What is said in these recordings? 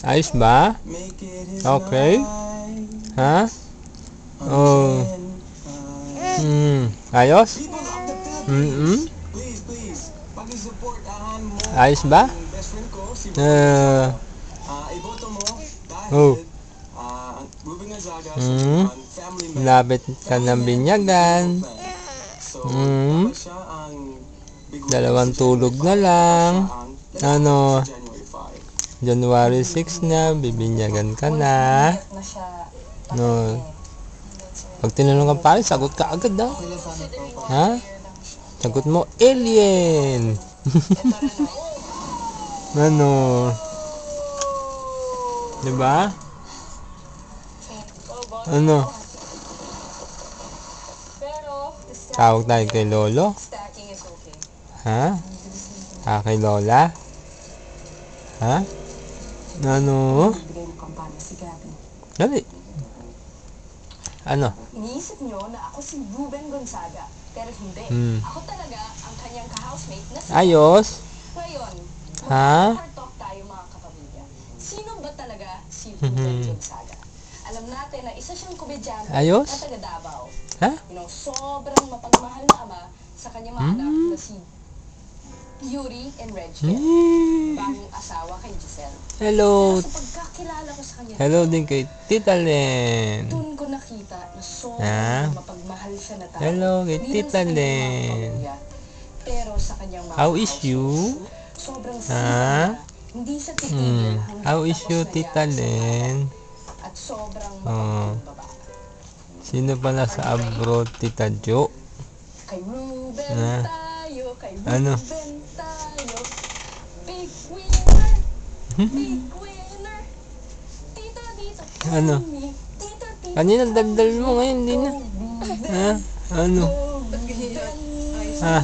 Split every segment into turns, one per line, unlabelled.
Ayos ba? Okay. Ha? Oh. Ayos? Ayos ba? Oh. Lapit ka ng binyagan. Dalawang tulog na lang. Ano? January 6 na, bibinyagan ka na. No. Pag tinanong ka pare, sagot ka agad daw. Ha? Sagot mo, alien. Ano? Diba? Ano? Tawag tayo kay Lolo? Ha? Kay Lola? Ha? Ano? Dali. Ano?
Iniisip nyo na ako si Ruben Gonzaga. Pero hindi. Ako talaga ang kanyang ka-housemate na si...
Ayos?
Ngayon,
ha?
mag-talk tayo mga kapamilya. Sino ba talaga si Ruben Gonzaga? Alam natin na isa siyang komedyante
Ayos?
na taga Davao.
Ha?
You know, sobrang mapagmahal na ama sa kanyang mga anak na si Yuri and Reggie. Bagong asawa kay Giselle.
Hello.
Pero sa pagkakilala ko sa kanya,
Hello din kay Tita Len.
doon ko nakita na sobrang mapagmahal siya na tao.
Hello kay
Hindi
Tita
lang sa kanyang mga
Len.
pamilya, pero sa kanyang mga
How is you?
sobrang
Ha?
saya. Hindi siya titigil hanggang
How is
tapos
you,
na
Tita
yan sa
Len?
at sobrang mapagmahal babae.
Sino pala sa abroad, Tita Jo?
Kay Ruben tayo, kay
Ano?
Ruben tayo. Big winner, big winner. Tito dito.
Ano?
Tito dito.
Kanina daldal mo ngayon, hindi na. Ha? Ano? Ha?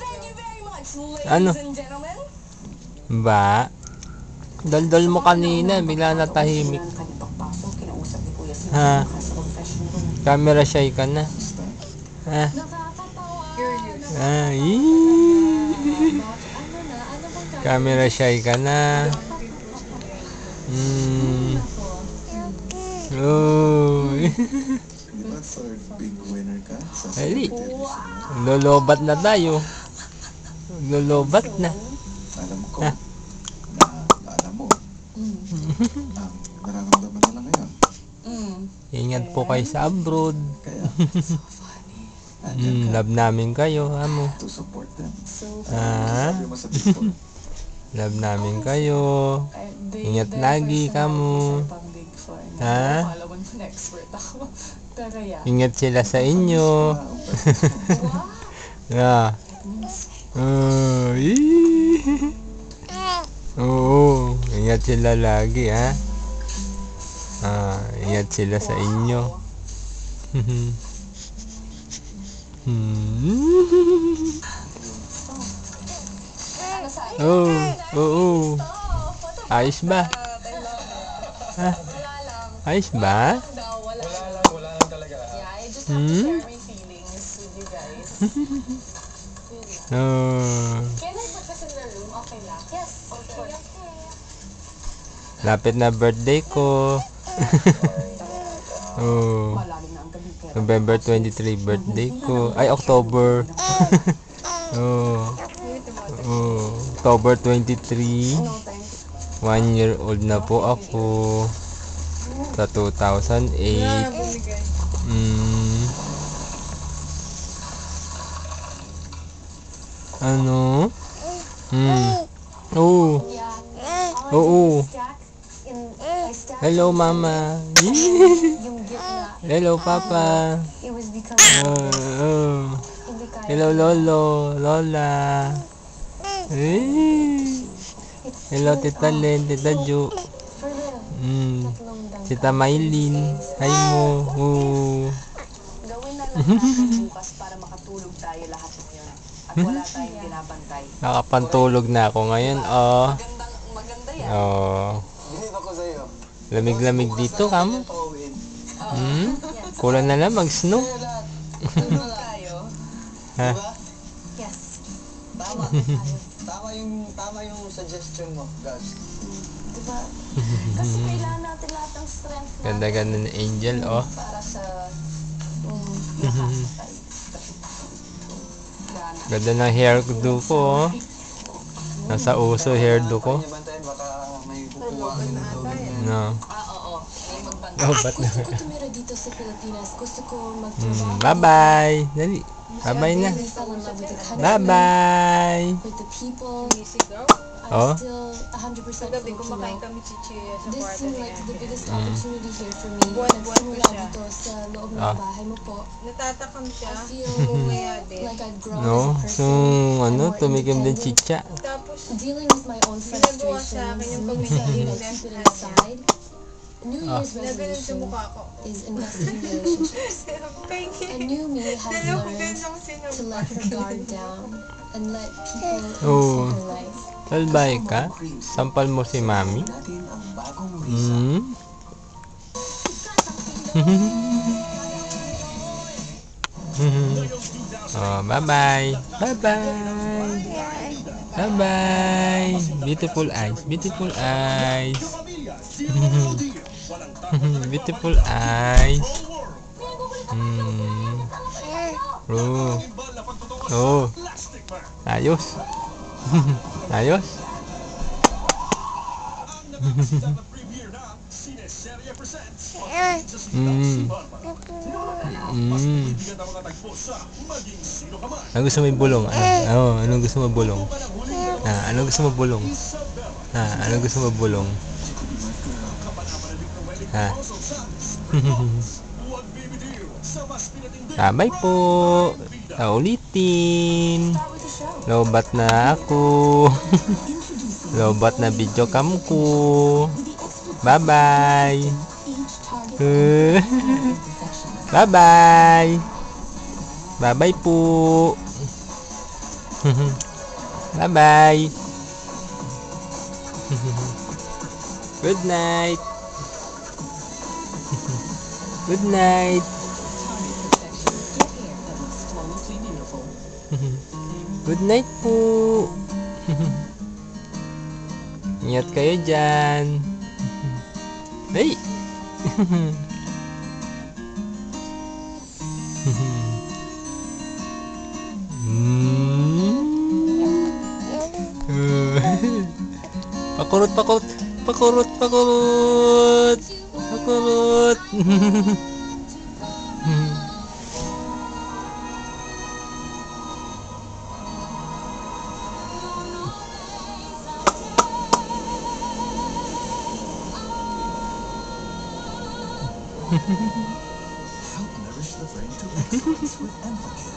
Thank you very much,
Ano?
ladies and gentlemen.
Ba? Daldal mo kanina, bigla natahimik. Ha? Camera shy ka na. Ha? Ay. Camera shy ka na. Oh.
Big winner ka sa
Ali. Lolobat na tayo. Lolobat na.
alam ko na alam mo ang nararamdaman nila ngayon.
Ingat po kayo sa abroad.
Kaya andyan ka
Love namin kayo, amo.
to support them.
Ha?
Sabi mo sa Discord,
Love namin kayo. Ingat lagi kamo. Ha? Ingat sila sa inyo. Yeah. Oo, ingat sila lagi, ha? Ingat sila sa inyo. Oo. Ayos ba? Ha? Ayos ba?
Wala lang talaga. Yeah, I just have to share my feelings with you guys. Kailan ba kasi na room? Okay lang? Yes, okay.
Lapit na birthday ko.
Malalim na ang gabi kaya.
November 23 birthday ko. Ay, October. October 23. 1 year old na po ako. Sa 2008. Ano? Oo. Hello, Mama. Hello, Papa. Hello, Lolo. Lola. Hello, Tita Len, Tita Jo. Tita Maylin. Hi mo.
Gawin na lang natin bukas para makatulog tayo lahat ngayon. At wala tayong binabantay.
Nakapantulog na ako ngayon.
Maganda yan.
bilib ako sa'yo.
Lamig-lamig dito, kamo.
Pauwiin.
Kulang na lang mag-snow.
Tulog tayo.
Ha?
Yes.
Tama.
Tama yung suggestion mo, guys.
Diba? Kasi kailangan natin lahat ng strength natin
Ganda-ganda ni Angel, oh.
para sa lakas ay gana.
Ganda ng hairdo ko, oh. Nasa uso hairdo ko.
Kaya bantayan, baka may kukuha ang inuto.
No.
Oo. May magbanta.
Oh, ba't na?
Gusto ko tumira dito sa Pilipinas. Gusto ko magtrabaho.
Bye-bye. Dali. Bye-bye na.
I fell in love with the country,
Bye-bye.
with the people.
Oh.
I'm still 100%
Gabi
Filipino.
kumakain kami chichirya sa
This
kwarto
seemed
niya.
like the biggest opportunity here for me.
Buwan-buwan ko
Nagsimula
siya.
dito sa loob ng
Ah.
bahay mo po.
Natatakam siya.
I feel
Umaya din.
like I've grown
No.
as a
So,
person. I'm
ano,
more
tumikim din
independent.
chicha.
Tapos,
Dealing with my own
ginagawa sa akin
frustrations,
yung
maybe
pagmamahal
I
na
keep it
sa
inside. New
Ah.
Year's
naganon sa
resolution
mukha ko.
is investing in relationships. A new me has
Dalawang
learned
beses ako
to
sinunod.
let her guard down and let people
Oh.
into her life.
Salbay ka? Sampal mo si Mami?
Natin ang bagong Risa.
Hmm? Oh, bye-bye. Bye-bye. Bye-bye. Beautiful eyes. Beautiful eyes. Beautiful eyes. Hmm. Oh. Oh. Ayos. Ayos. Mm. Mm. Ano gusto mo bulong? Ano gusto mo bulong? Ano gusto mo bulong? Ano gusto mo bulong? Bye po. Ulitin. Lobat na ako. Lobat na video cam ko. Bye-bye. Bye-bye. Bye-bye po. Bye-bye. Good night. Good night. Good night po. Ingat kayo dyan. Hey! Pakurut, pakurut, pakurut, pakurut, pakurut.
Help nourish the brain to excellence with Enfocare.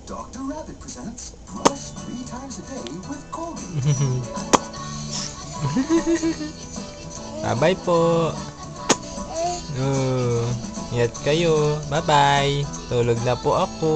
Dr. Rabbit presents brush 3 times a day with Colgate.
Bye-bye po. Ingat kayo. Bye-bye. Tulog na po ako.